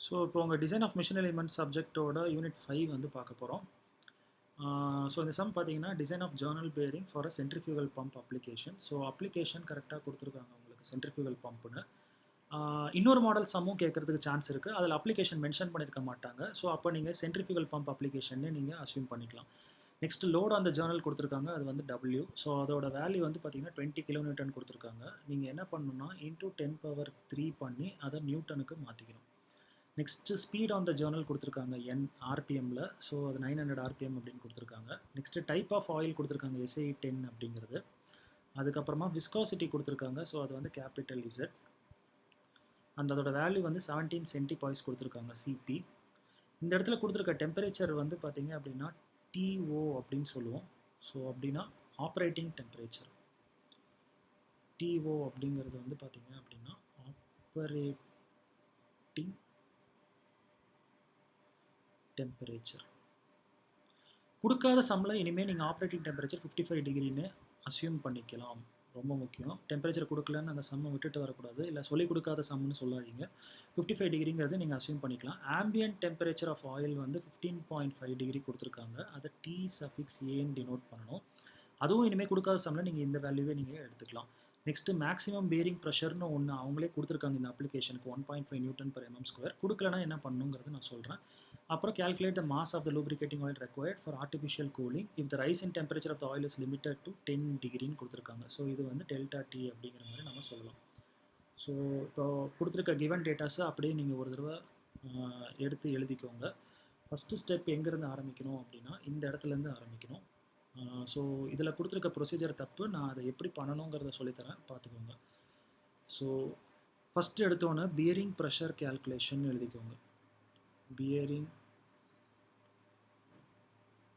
So இப்போ உங்கள் design of machine element சப்ஜெக்டோட யூனிட் 5 வந்து பார்க்க போகிறோம். ஸோ இந்த சம் பார்த்தீங்கன்னா design of journal bearing for a centrifugal pump application. So application கரெக்டாக கொடுத்துருக்காங்க உங்களுக்கு சென்ட்ரிஃபியூகல் பம்ப்னு. இன்னொரு மாடல் சம்மும் கேட்குறதுக்கு சான்ஸ் இருக்குது. அதில் அப்ளிகேஷன் மென்ஷன் பண்ணியிருக்க மாட்டாங்க. ஸோ அப்போ நீங்கள் சென்ட்ரிஃபியூகல் பம்ப் அப்ளிகேஷன்னே நீங்கள் அஸ்யூம் பண்ணிக்கலாம். நெக்ஸ்ட் லோட் அந்த ஜேர்னல் கொடுத்துருக்காங்க, அது வந்து W. ஸோ அதோட வேல்யூ வந்து பார்த்தீங்கன்னா 20 kN கொடுத்துருக்காங்க. நீங்கள் என்ன பண்ணணும்னா இன்டூ 10⁻³ பண்ணி அதை நியூட்டனுக்கு மாற்றிக்கணும். Next speed on the Journal கொடுத்துருக்காங்க N RPMல. ஸோ அது 900 RPM அப்படின்னு கொடுத்துருக்காங்க. நெக்ஸ்ட்டு டைப் ஆஃப் ஆயில் கொடுத்துருக்காங்க SI 10 அப்படிங்கிறது. அதுக்கப்புறமா விஸ்காசிட்டி கொடுத்துருக்காங்க. ஸோ அது வந்து கேபிட்டல் Z. அண்ட் அதோட வேல்யூ வந்து 17 centipoise கொடுத்துருக்காங்க CP. இந்த இடத்துல கொடுத்துருக்க டெம்பரேச்சர் வந்து பார்த்தீங்க அப்படின்னா TO அப்படின்னு சொல்லுவோம். ஸோ அப்படின்னா ஆப்ரேட்டிங் டெம்பரேச்சர். TO அப்படிங்கிறது வந்து பார்த்தீங்க அப்படின்னா ஆப்ரேட்டிங் டெம்பரேச்சர். கொடுக்காத சம்மில் இனிமேல் நீங்கள் ஆப்ரேட்டிங் டெம்பரேச்சர் 55 டிகிரின்னு அஸ்யூம் பண்ணிக்கலாம். ரொம்ப முக்கியம். டெம்பரேச்சர் கொடுக்கலன்னு அந்த சம்மை விட்டுட்டு வரக்கூடாது. இல்லை சொல்லிக் கொடுக்காத சம்னு சொல்லாதீங்க. 55 டிகிரிங்கிறது நீங்கள் அஸ்யூம் பண்ணிக்கலாம். ஆம்பியன்ட் டெம்பரேச்சர் ஆஃப் ஆயில் வந்து 15.5 டிகிரி கொடுத்துருக்காங்க. அதை T∗A டினோட் பண்ணணும். அதுவும் இனிமேல் கொடுக்காத சம்மில் நீங்கள் இந்த வேல்யூவே நீங்கள் எடுத்துக்கலாம். நெக்ஸ்ட்டு மேக்ஸிமம் பேரிங் ப்ரெஷர்னு ஒன்று அவங்களே கொடுத்துருக்காங்க இந்த அப்ளிகேஷனுக்கு 1.5 Nm/mm². கொடுக்கலனா என்ன பண்ணணுங்கிறது நான் சொல்கிறேன். அப்புறம் calculate the mass of the lubricating oil required for artificial cooling if the rise in temperature of the oil is limited to 10 டிகிரின்னு கொடுத்துருக்காங்க. ஸோ இது வந்து ΔT அப்படிங்கிற மாதிரி நம்ம சொல்லலாம். ஸோ இப்போ கொடுத்துருக்க கிவன் டேட்டாஸை அப்படியே நீங்கள் ஒரு தடவை எடுத்து எழுதிக்கோங்க. ஃபஸ்ட்டு ஸ்டெப் எங்கேருந்து ஆரம்பிக்கணும் அப்படின்னா இந்த இடத்துலேருந்து ஆரம்பிக்கணும். ஸோ இதில் கொடுத்துருக்க ப்ரொசீஜர் தப்பு. நான் அதை எப்படி பண்ணணுங்கிறத சொல்லித்தரேன், பார்த்துக்கோங்க. ஸோ ஃபஸ்ட்டு எடுத்தோன்னே பியரிங் ப்ரெஷர் கேல்குலேஷன் எழுதிக்கோங்க. பியரிங்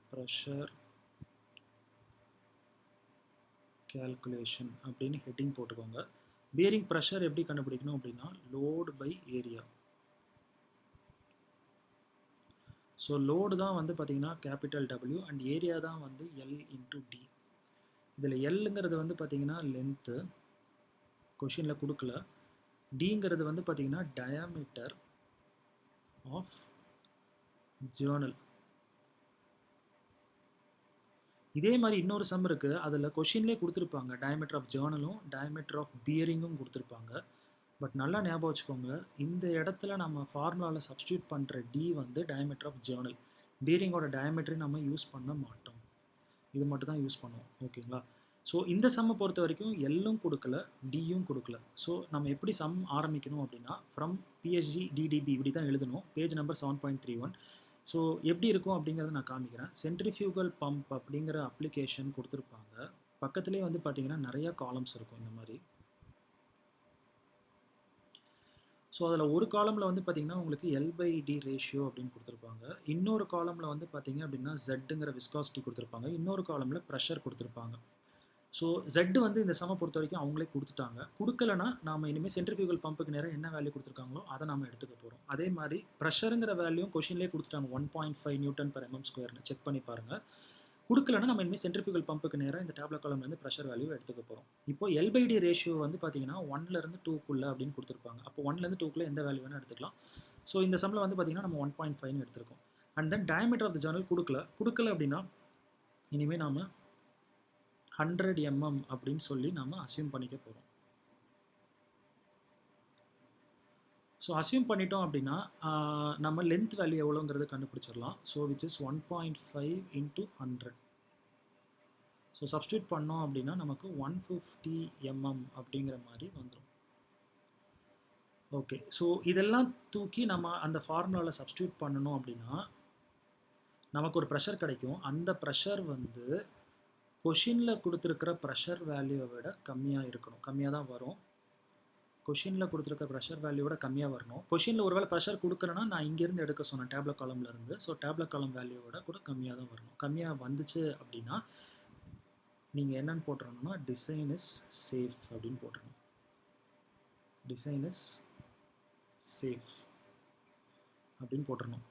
ப்ரெஷர் கேல்குலேஷன் அப்படின்னு ஹெட்டிங் போட்டுக்கோங்க. பியரிங் ப்ரெஷர் எப்படி கண்டுபிடிக்கணும் அப்படின்னா load by area. So load தான் வந்து பார்த்தீங்கன்னா கேபிட்டல் W அண்ட் ஏரியா தான் வந்து L/D. இதில் Lங்கிறது வந்து பார்த்தீங்கன்னா லென்த்து, கொஷினில் கொடுக்கல. Dங்கிறது வந்து பார்த்தீங்கன்னா டயாமீட்டர் ஆஃப் ஜேர்னல். இதே மாதிரி இன்னொரு சம் இருக்குது. அதில் கொஷின்லேயே கொடுத்துருப்பாங்க டயாமீட்டர் ஆஃப் ஜேர்னலும் டயாமீட்டர் ஆஃப் பியரிங்கும் கொடுத்துருப்பாங்க. பட் நல்லா ஞாபகம் வச்சுக்கோங்க, இந்த இடத்துல நம்ம ஃபார்முலாவில் சப்ஸ்டியூட் பண்ணுற D வந்து டயாமீட்டர் ஆஃப் ஜேர்னல். பியரிங்கோட டயாமீட்டரை நம்ம யூஸ் பண்ண மாட்டோம். இது மட்டும் தான் யூஸ் பண்ணுவோம். ஓகேங்களா? ஸோ இந்த சம்மை பொறுத்த வரைக்கும் Lலும் கொடுக்கல, Dயும் கொடுக்கல. ஸோ நம்ம எப்படி சம் ஆரம்பிக்கணும் அப்படின்னா ஃப்ரம் PSG DDB இப்படி தான் எழுதணும். Page number 7.31. ஸோ எப்படி இருக்கும் அப்படிங்கிறத நான் காமிக்கிறேன். சென்ட்ரிஃபியூகல் பம்ப் அப்படிங்கிற அப்ளிகேஷன் கொடுத்துருப்பாங்க. பக்கத்துலேயே வந்து பார்த்தீங்கன்னா நிறையா காலம்ஸ் இருக்கும் இந்த மாதிரி. ஸோ அதில் ஒரு காலமில் வந்து பார்த்தீங்கன்னா உங்களுக்கு L/D ரேஷியோ அப்படின்னு கொடுத்துருப்பாங்க. இன்னொரு காலமில் வந்து பார்த்தீங்க அப்படின்னா Zங்கிற விஸ்காசிட்டி கொடுத்துருப்பாங்க. இன்னொரு காலமில் ப்ரெஷர் கொடுத்துருப்பாங்க. ஸோ Z வந்து இந்த சம்மை பொறுத்த வரைக்கும் அவங்களே கொடுத்துட்டாங்க. கொடுக்கலனா நாம் இனிமேல் சென்ட்ரிஃபியூகல் பம்புக்கு நேரம் என்ன வேல்யூ கொடுத்துருக்காங்களோ அதை நாம் எடுத்துக்க போகிறோம். அதே மாதிரி ப்ரெஷருங்கிற வேல்யூவும் கொஷின்லேயே கொடுத்துட்டாங்க 1.5 Nm/mm². செக் பண்ணி பாருங்கள். கொடுக்கலனா நம்ம இனிமேல் சென்ட்ரிஃபியூகல் பம்புக்கு நேரம் இந்த டேப்லெட் காலம்லேருந்து ப்ரெஷர் வேல்யூ எடுத்துக்க போகிறோம். இப்போ L/D ரேஷியோ வந்து பார்த்தீங்கன்னா 1லேருந்து 2க்குள்ளே அப்படின்னு கொடுத்துருப்பாங்க. அப்போ 1லேருந்து 2க்குள்ளே எந்த வேல்யூ வேணால் எடுத்துக்கலாம். ஸோ இந்த சம்மில் வந்து பார்த்தீங்கன்னா நம்ம 1.5ன்னு எடுத்துருக்கோம். And then diameter of the journal கொடுக்கல அப்படின்னா இனிமேல் நாம் 100 mm அப்படின்னு சொல்லி நம்ம அஸ்யூம் பண்ணிக்க போகிறோம். ஸோ அஸ்யூம் பண்ணிட்டோம் அப்படின்னா நம்ம லென்த் வேல்யூ எவ்வளோங்கிறது கண்டுபிடிச்சிடலாம். So which is 1.5 × 100. So substitute பண்ணோம் அப்படின்னா நமக்கு 150 mm அப்படிங்கிற மாதிரி வந்துடும். ஓகே, ஸோ இதெல்லாம் தூக்கி நம்ம அந்த ஃபார்முலாவில் சப்ஸ்டியூட் பண்ணணும் அப்படின்னா நமக்கு ஒரு ப்ரெஷர் கிடைக்கும். அந்த ப்ரெஷர் வந்து கொஷினில் கொடுத்துருக்கிற ப்ரெஷர் வேல்யூவை விட கம்மியாக இருக்கணும். கம்மியாக தான் வரும். கொஷினில் கொடுத்துருக்க ப்ரெஷர் வேல்யூவோட கம்மியாக வரணும். கொஷினில் ஒருவேளை ப்ரெஷர் கொடுக்கலன்னா நான் இங்கேருந்து எடுக்க சொன்னேன் டேப்லெட் காலம்லேருந்து. ஸோ டேப்லெட் காலம் வேல்யூவோட கூட கம்மியாக தான் வரணும். கம்மியாக வந்துச்சு அப்படின்னா நீங்கள் என்னென்னு போட்டுறணும்னா டிசைன் இஸ் சேஃப் அப்படின்னு போட்டுறணும். டிசைன் இஸ் சேஃப் அப்படின்னு போட்டுறணும்.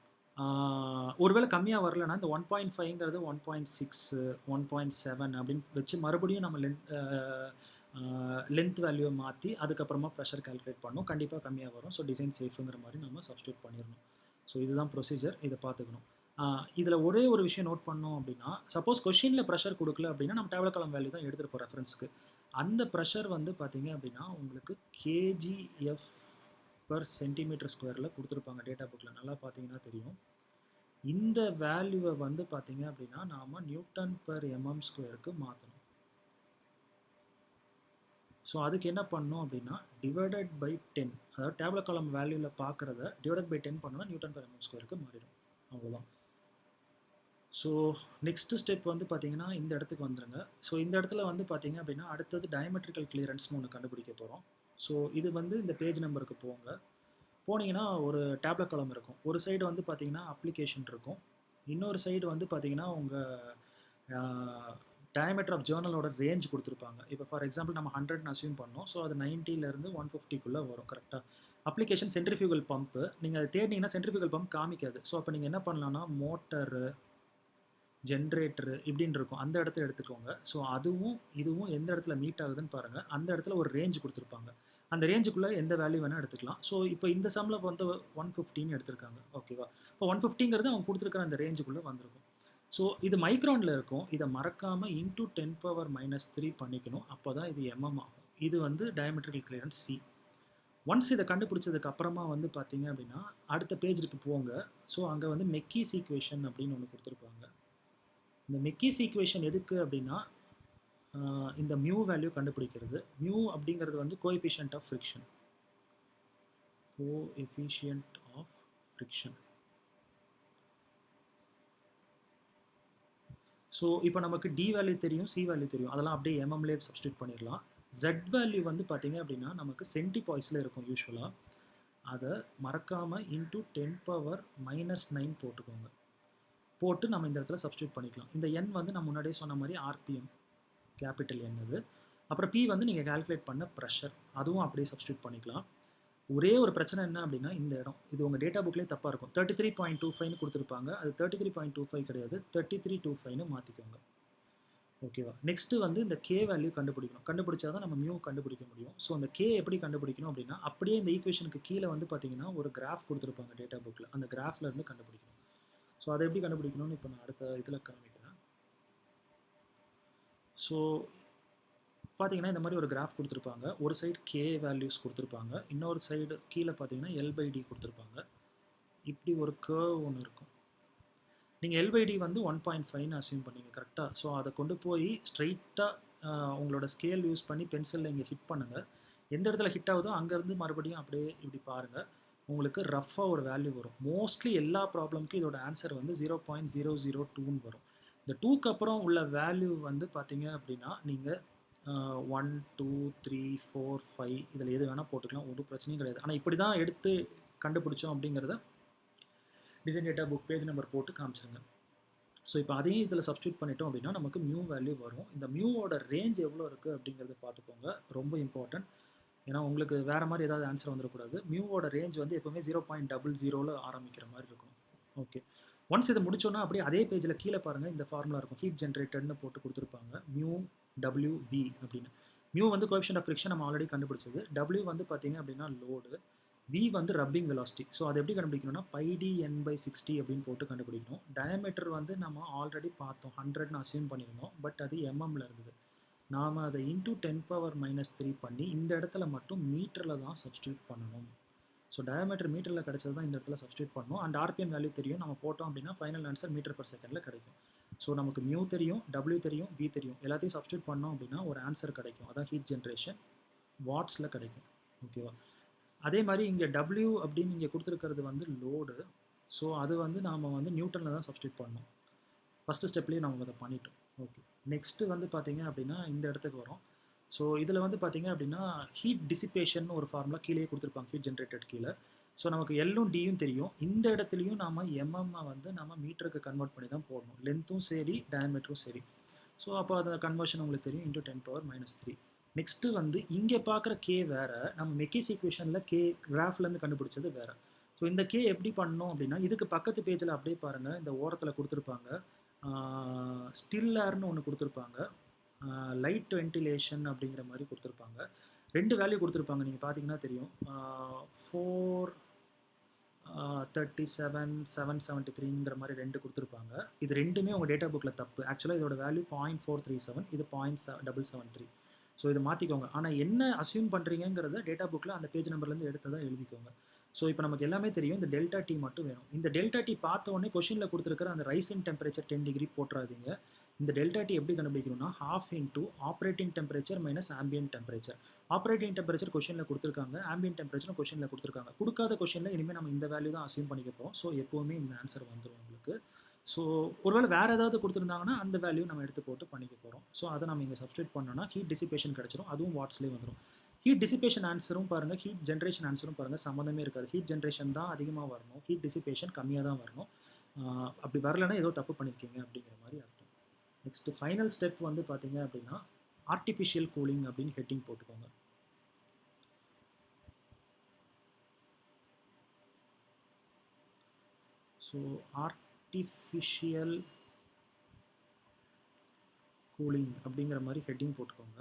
ஒருவேளை கம்மியாக வரலன்னா இந்த 1.5ங்கிறது 1.6 1.7 அப்படின்னு வச்சு மறுபடியும் நம்ம லென்த் வேல்யூவை மாற்றி அதுக்கப்புறமா ப்ரெஷர் கால்குலேட் பண்ணோம். கண்டிப்பாக கம்மியாக வரும். ஸோ டிசைன் சேஃபுங்கிற மாதிரி நம்ம சப்ஸ்டியூட் பண்ணிடணும். ஸோ இதுதான் ப்ரொசீஜர். இதை பார்த்துக்கணும். இதில் ஒரே ஒரு விஷயம் நோட் பண்ணோம் அப்படின்னா, சப்போஸ் கொஷினில் ப்ரெஷர் கொடுக்கல அப்படின்னா நம்ம டேபிள் காலம் வேல்யூ தான் எடுத்துகிட்டு ரெஃபரன்ஸ்க்கு. அந்த ப்ரெஷர் வந்து பார்த்தீங்க அப்படின்னா உங்களுக்கு kgf per சென்டிமீட்டர் ஸ்கொயரில் கொடுத்துருப்பாங்க டேட்டா புக்கில். நல்லா பார்த்தீங்கன்னா தெரியும். இந்த வேல்யூவை வந்து பார்த்தீங்க அப்படின்னா நாம் நியூட்டன் per mm ஸ்கொயருக்கு மாற்றணும். ஸோ அதுக்கு என்ன பண்ணணும் அப்படின்னா டிவைடட் பை 10, அதாவது டேபிள் காலம் வேல்யூவில் பார்க்குறத டிவைடட் பை 10 பண்ணோன்னா நியூட்டன் per mm ஸ்கொயருக்கு மாறிடும். அவ்வளோதான். ஸோ நெக்ஸ்ட் ஸ்டெப் வந்து பார்த்தீங்கன்னா இந்த இடத்துக்கு வந்துடுங்க. ஸோ இந்த இடத்துல வந்து பார்த்தீங்க அப்படின்னா அடுத்தது டயமெட்ரிக்கல் கிளியரன்ஸ்னு ஒன்று கண்டுபிடிக்க போகிறோம். ஸோ இது வந்து இந்த பேஜ் நம்பருக்கு போனீங்கன்னா ஒரு டேப்லெட் காலம் இருக்கும். ஒரு சைடு வந்து பார்த்தீங்கன்னா அப்ளிகேஷன் இருக்கும். இன்னொரு சைடு வந்து பார்த்தீங்கன்னா உங்கள் டயமீட்டர் ஆஃப் ஜேர்னலோட ரேஞ்ச் கொடுத்துருப்பாங்க. இப்போ ஃபார் எக்ஸாம்பிள் நம்ம 100ன்னு அஸ்யூம் பண்ணோம். ஸோ அது 90லேருந்து 150க்குள்ளே வரும். கரெக்டாக. Application centrifugal pump. நீங்கள் அதை தேடினீங்கன்னா சென்ட்ரிஃபியூகல் பம்ப் காமிக்காது. ஸோ அப்போ நீங்கள் என்ன பண்ணலான்னா மோட்டரு, ஜென்ரேட்டரு இப்படின்னு இருக்கும். அந்த இடத்த எடுத்துக்கோங்க. ஸோ அதுவும் இதுவும் எந்த இடத்துல மீட் ஆகுதுன்னு பாருங்கள். அந்த இடத்துல ஒரு ரேஞ்ச் கொடுத்துருப்பாங்க. அந்த ரேஞ்சுக்குள்ளே எந்த வேல்யூ வேணால் எடுத்துக்கலாம். ஸோ இப்போ இந்த சம்மில் வந்து 150ன்னு எடுத்திருக்காங்க. ஓகேவா? இப்போ 150ங்கிறது அவங்க கொடுத்துருக்குற அந்த ரேஞ்சுக்குள்ளே வந்திருக்கும். ஸோ இது மைக்ரானில் இருக்கும். இதை மறக்காமல் இன்டூ 10⁻³ பண்ணிக்கணும். அப்போ தான் இது எம்எம் ஆகும். இது வந்து டயமெட்ரிக்கல் கிளியரன்ஸ் சி. ஒன்ஸ் இதை கண்டுபிடிச்சதுக்கு அப்புறமா வந்து பார்த்தீங்க அப்படின்னா அடுத்த பேஜுக்கு போங்க. ஸோ அங்கே வந்து மெக்கீஸ் ஈக்குவேஷன் அப்படின்னு ஒன்று கொடுத்துருப்பாங்க. இந்த மெக்கீஸ் ஈக்குவேஷன் எதுக்கு அப்படின்னா இந்த மியூ வேல்யூ கண்டுபிடிக்கிறது. மியூ அப்படிங்கிறது வந்து coefficient of friction. Coefficient of friction. So இப்போ நமக்கு டி வேல்யூ தெரியும், சி வேல்யூ தெரியும். அதெல்லாம் அப்படியே எம்எம்லேயே சப்ஸ்டியூட் பண்ணிடலாம். ஜெட் வேல்யூ வந்து பார்த்தீங்க அப்படின்னா நமக்கு சென்டிபாய்ஸில் இருக்கும் யூஸ்வலாக. அதை மறக்காமல் இன்டூ 10⁻⁻9 போட்டுக்கோங்க. போட்டு நம்ம இந்த இடத்துல சப்ஸ்டியூட் பண்ணிக்கலாம். இந்த என் வந்து நான் முன்னாடியே சொன்ன மாதிரி ஆர்பிஎம் கேபிட்டல் என் அது. அப்புறம் பி வந்து நீங்கள் கால்குலேட் பண்ண ப்ரெஷர், அதுவும் அப்படியே சப்ஸ்டியூட் பண்ணிக்கலாம். ஒரே ஒரு பிரச்சனை என்ன அப்படின்னா இந்த இடம் இது உங்கள் டேட்டா புக்லேயே தப்பாக இருக்கும். 33.25ன்னு கொடுத்துருப்பாங்க. அது 33.25 கிடையாது, 3325ன்னு மாற்றிக்கோங்க. ஓகேவா? நெக்ஸ்ட்டு வந்து இந்த கே வேல்யூ கண்டுபிடிக்கணும். கண்டுபிடிச்சா தான் நம்ம மியூ கண்டுபிடிக்க முடியும். ஸோ அந்த கே எப்படி கண்டுபிடிக்கணும் அப்படின்னா அப்படியே இந்த ஈக்குவேஷனுக்கு கீழே வந்து பார்த்தீங்கன்னா ஒரு கிராஃப் கொடுத்துருப்பாங்க டேட்டா புக்கில். அந்த கிராஃபில் இருந்து கண்டுபிடிக்கணும். ஸோ அதை எப்படி கண்டுபிடிக்கணும்னு இப்போ நான் அடுத்த இதில் காமிக்கிறேன். ஸோ பார்த்தீங்கன்னா இந்த மாதிரி ஒரு கிராஃப் கொடுத்துருப்பாங்க. ஒரு சைடு கே வேல்யூஸ் கொடுத்துருப்பாங்க, இன்னொரு சைடு கீழே பார்த்தீங்கன்னா எல்/டி கொடுத்துருப்பாங்க. இப்படி ஒரு கர்வ் ஒன்று இருக்கும். நீங்கள் எல்/டி வந்து 1.5ன்னு அஸ்யூம் பண்ணீங்க. கரெக்டாக. ஸோ அதை கொண்டு போய் ஸ்ட்ரைட்டாக உங்களோட ஸ்கேல் யூஸ் பண்ணி பென்சிலில் இங்கே ஹிட் பண்ணுங்கள். எந்த இடத்துல ஹிட் ஆகுதோ அங்கேருந்து மறுபடியும் அப்படியே இப்படி பாருங்கள். உங்களுக்கு ரஃப்பாக ஒரு வேல்யூ வரும். மோஸ்ட்லி எல்லா ப்ராப்ளம்க்கும் இதோட ஆன்சர் வந்து 0.002ன்னு வரும். இந்த 2க்கு அப்புறம் உள்ள வேல்யூ வந்து பார்த்தீங்க அப்படின்னா நீங்கள் 1 2 3 4 5 இதில் எது வேணால் போட்டுக்கலாம். ஒரு பிரச்சனையும் கிடையாது. ஆனால் இப்படி தான் எடுத்து கண்டுபிடிச்சோம் அப்படிங்கிறத design data book page number போட்டு காமிச்சிருங்க. ஸோ இப்போ அதையும் இதில் சப்ஸ்டியூட் பண்ணிட்டோம் அப்படின்னா நமக்கு மியூ வேல்யூ வரும். இந்த மியூவோட ரேஞ்ச் எவ்வளோ இருக்குது அப்படிங்கிறத பார்த்துக்கோங்க. ரொம்ப இம்பார்ட்டன்ட். ஏன்னா உங்களுக்கு வேறு மாதிரி ஏதாவது ஆன்சர் வந்துடக்கூடாது. மியூவோட ரேஞ்ச் வந்து எப்போவுமே 0.00 ஆரம்பிக்கிற மாதிரி இருக்கும். ஓகே. ஒன்ஸ் இதை முடிச்சோன்னா அப்படியே அதே பேஜில் கீழே பாருங்கள் இந்த ஃபார்முலா இருக்கும். ஹீட் ஜென்ரேட்டட்னு போட்டு கொடுத்துருப்பாங்க. மியூ WV அப்படின்னு. மியூ வந்து கோஎஃபிஷியன்ட் ஆஃப் ஃப்ரிக்ஷன் நம்ம ஆல்ரெடி கண்டுபிடிச்சது. W வந்து பார்த்தீங்க அப்படின்னா லோடு, V வந்து ரப்பிங் வெலாசிட்டி. ஸோ அதை எப்படி கண்டுபிடிக்கணும்னா πdn/60 அப்படின்னு போட்டு கண்டுபிடிக்கணும். டயமீட்டர் வந்து நம்ம ஆல்ரெடி பார்த்தோம், 100ன்னு அஸ்யூம் பண்ணியிருந்தோம். பட் அது எம்எம்ல இருந்தது. நாம் அதை இன்டூ 10⁻³ பண்ணி இந்த இடத்துல மட்டும் மீட்டரில் தான் சப்ஸ்டியூட் பண்ணணும். ஸோ டயமீட்டர் மீட்டரில் கிடச்சது தான் இந்த இடத்துல சப்ஸ்டியூட் பண்ணணும். அண்ட் ஆர்பிஎம் வேல்யூ தெரியும். நம்ம போட்டோம் அப்படின்னா ஃபைனல் ஆன்சர் மீட்டர்/செகண்டில் கிடைக்கும். ஸோ நமக்கு மியூ தெரியும், W தெரியும், V தெரியும். எல்லாத்தையும் சப்ஸ்டியூட் பண்ணோம் அப்படின்னா ஒரு ஆன்சர் கிடைக்கும். அதான் ஹீட் ஜென்ரேஷன் வாட்ஸில் கிடைக்கும். ஓகேவா? அதே மாதிரி இங்கே W அப்படின்னு இங்கே கொடுத்துருக்கிறது வந்து லோடு. ஸோ அது வந்து நாம் வந்து நியூட்டனில் தான் சப்ஸ்டியூட் பண்ணோம். ஃபஸ்ட்டு ஸ்டெப்லேயே நம்ம அதை பண்ணிட்டோம். ஓகே. நெக்ஸ்ட்டு வந்து பார்த்தீங்க அப்படின்னா இந்த இடத்துக்கு வரும். ஸோ இதில் வந்து பார்த்தீங்க அப்படின்னா ஹீட் டிசிபேஷன் ஒரு ஃபார்முலா கீழே கொடுத்துருப்பாங்க ஹீட் ஜென்ரேட்டட் கீழே. ஸோ நமக்கு எல்லும் டியும் தெரியும். இந்த இடத்துலையும் நம்ம எம்எம்மை வந்து நம்ம மீட்டருக்கு கன்வெர்ட் பண்ணி தான் போடணும். லென்த்தும் சரி, டயமீட்டரும் சரி. ஸோ அப்போ அந்த கன்வர்ஷன் உங்களுக்கு தெரியும், இன்டூ 10⁻³ நெக்ஸ்ட்டு வந்து இங்கே பார்க்குற கே வேறு, நம்ம மெக்கீஸ் ஈக்குவேஷனில் கே கிராஃப்லேருந்து கண்டுபிடிச்சது வேறு. ஸோ இந்த கே எப்படி பண்ணணும் அப்படின்னா இதுக்கு பக்கத்து பேஜில் அப்படியே பாருங்கள். இந்த ஓரத்தில் கொடுத்துருப்பாங்க ஸ்டில் ஏர்னு ஒன்று கொடுத்துருப்பாங்க. லைட் வென்டிலேஷன் அப்படிங்கிற மாதிரி கொடுத்துருப்பாங்க. 2 வேல்யூ கொடுத்துருப்பாங்க, நீங்கள் பார்த்தீங்கன்னா தெரியும். 437 773ங்கிற மாதிரி 2 கொடுத்துருப்பாங்க. இது ரெண்டுமே உங்கள் டேட்டா புக்கில் தப்பு. ஆக்சுவலாக இதோட வேல்யூ 0.437, இது 0.773. ஸோ இதை மாற்றிக்கோங்க. ஆனால் என்ன அசியூம் பண்ணுறீங்கிறத டேட்டா புக்கில் அந்த பேஜ் நம்பர்லேருந்து எடுத்ததாக எழுதிக்கோங்க. ஸோ இப்போ நமக்கு எல்லாமே தெரியும், இந்த டெல்டா டி மட்டும் வேணும். இந்த டெல்டா டி பார்த்த உடனே கொஷினில் கொடுத்துருக்கிற அந்த ரைசிங் டெம்பரேச்சர் 10 டிகிரி போட்டுறாதீங்க. இந்த டெல்டா டி எப்படி கண்டுபிடிக்கணும்னா ½ into operating temperature minus ambient temperature. Operating temperature கொஷனில் கொடுத்துருக்காங்க, ஆம்பியன்ட் டெம்பரேச்சரும் கொஷனில் கொடுத்துருக்காங்க. கொடுக்காத கொஷனில் இனிமேல் நம்ம இந்த வேல்யூ தான் அசியூம் பண்ணிக்க போகிறோம். ஸோ எப்போவுமே இந்த ஆன்சர் வந்துடும் உங்களுக்கு. ஸோ ஒருவேளை வேறு ஏதாவது கொடுத்துருந்தாங்கன்னா அந்த வேல்யூ நம்ம எடுத்து போட்டு பண்ணிக்க போகிறோம். ஸோ அதை நம்ம இங்கே சப்ஸ்டியூட் பண்ணோன்னா ஹீட் டிசிபேஷன் கிடச்சிரும். அதுவும் வாட்ஸ்லேயே வந்துடும். ஹீட் டிசிபேஷன் ஆன்சரும் பாருங்கள், ஹீட் ஜென்ரேஷன் ஆன்சரும் பாருங்கள், சம்மந்தமே இருக்காது. ஹீட் ஜென்ரேஷன் தான் அதிகமாக வரணும், ஹீட் டிசிபேஷன் கம்மியாக தான் வரணும். அப்படி வரலைன்னா ஏதோ தப்பு பண்ணியிருக்கீங்க அப்படிங்கிற மாதிரி அர்த்தம். நெக்ஸ்ட்டு ஃபைனல் ஸ்டெப் வந்து பார்த்தீங்க அப்படின்னா ஆர்டிஃபிஷியல் கூலிங் அப்படின்னு ஹெட்டிங் போட்டுக்கோங்க. ஸோ ஆர்டிஃபிஷியல் கூலிங் அப்படிங்கிற மாதிரி ஹெட்டிங் போட்டுக்கோங்க.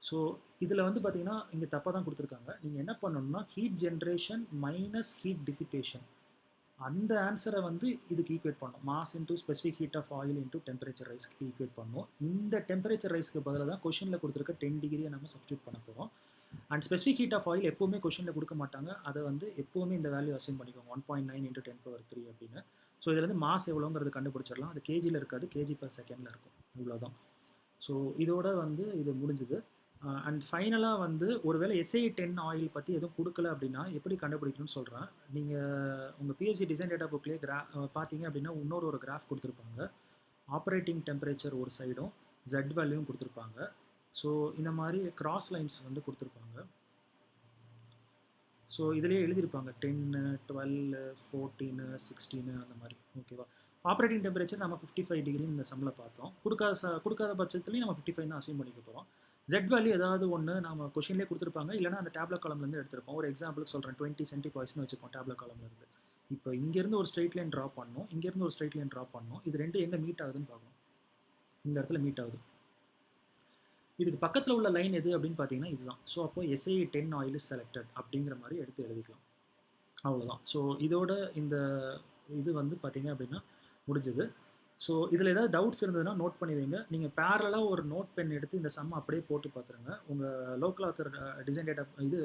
ஸோ இதில் வந்து பார்த்தீங்கன்னா இங்கே தப்பாக தான் கொடுத்துருக்காங்க. நீங்கள் என்ன பண்ணணும்னா heat generation minus heat dissipation, அந்த ஆன்சரை வந்து இதுக்கு ஈக்குவேட் பண்ணணும். Mass into specific heat of oil into temperature ரைஸ்க்கு ஈக்குவேட் பண்ணணும். இந்த டெம்பரேச்சர் ரைஸ்க்கு பதிலாக தான் கொஷனில் கொடுத்துருக்க 10 டிகிரியை நம்ம சப்ஸ்டியூட் பண்ண போகிறோம். And specific heat of oil எப்போவுமே கொஷனில் கொடுக்க மாட்டாங்க. அதை வந்து எப்போவுமே இந்த வேல்யூ அசைன் பண்ணிக்கோங்க, 1.9 × 10⁻³ அப்படின்னு. ஸோ இதுலேருந்து மாஸ் எவ்வளோங்கிறது கண்டுபிடிச்சிடலாம். அது கேஜியில் இருக்காது, kg/s இருக்கும். இவ்வளோதான். ஸோ இதோட வந்து இது முடிஞ்சுது. அண்ட் ஃபைனலாக வந்து ஒருவேளை SI10 ஆயில் பற்றி எதுவும் கொடுக்கல அப்படின்னா எப்படி கண்டுபிடிக்கணும்னு சொல்கிறேன். நீங்கள் உங்கள் பிஹெச்டி டிசைன் டேட்டா புக்லேயே பார்த்தீங்க அப்படின்னா இன்னொரு கிராஃப் கொடுத்துருப்பாங்க. ஆப்ரேட்டிங் டெம்பரேச்சர் ஒரு சைடும் Z வேல்யூவும் கொடுத்துருப்பாங்க. ஸோ இந்த மாதிரி கிராஸ் லைன்ஸ் வந்து கொடுத்துருப்பாங்க. ஸோ இதிலேயே எழுதியிருப்பாங்க 10, 12, 14, 16 அந்த மாதிரி. ஓகேவா? ஆப்ரேட்டிங் டெம்பரேச்சர் நம்ம 55 டிகிரி இந்த சம்மில் பார்த்தோம். கொடுக்காத பட்சத்துலேயும் நம்ம 55 தான் அசைன் பண்ணிக்க போகிறோம். Z வேல்யூ ஏதாவது ஒன்று நம்ம கொஷின்லேயே கொடுத்துருப்பாங்க, இல்லைனா அந்த டேப்லெட் காலம்லேருந்து எடுத்திருப்போம். ஒரு எக்ஸாம்பிளுக்கு சொல்கிறேன், 20 centipoisன்னு வச்சுப்போம் டேப்லெட் காலம்லேருந்து. இப்போ இங்கேருந்து ஒரு ஸ்ட்ரெயிட் லைன் ட்ரா பண்ணணும், இங்கேருந்து ஒரு ஸ்ட்ரெயிட் லைன் ட்ரா பண்ணணும். இது ரெண்டு எங்கே மீட் ஆகுதுன்னு பார்க்கணும். இந்த இடத்துல மீட் ஆகுது. இதுக்கு பக்கத்தில் உள்ள லைன் எது அப்படின்னு பார்த்தீங்கன்னா இதுதான். ஸோ அப்போ SI10 ஆயில் இஸ் செலக்டட் அப்படிங்கிற மாதிரி எடுத்து எழுதிக்கலாம். அவ்வளோதான். ஸோ இதோட இந்த இது வந்து பார்த்தீங்க அப்படின்னா முடிஞ்சது. ஸோ இதில் ஏதாவது டவுட்ஸ் இருந்ததுன்னா நோட் பண்ணி வைங்க. நீங்கள் பேரலாக ஒரு நோட் பென் எடுத்து இந்த சம்மை அப்படியே போட்டு பார்த்துருங்க. உங்கள் லோக்கல் ஆத்தர் டிசைன் டேட்டா இது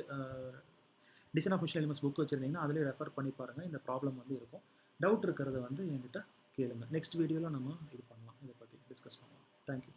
design of machine elements book வச்சுருந்தீங்கன்னா அதிலே ரெஃபர் பண்ணி பாருங்கள். இந்த ப்ராப்ளம் வந்து இருக்கும். டவுட் இருக்கிறத வந்து என்கிட்ட கேளுங்க. நெக்ஸ்ட் வீடியோவில் நம்ம இது பண்ணலாம், இதை பற்றி டிஸ்கஸ் பண்ணலாம். தேங்க்யூ.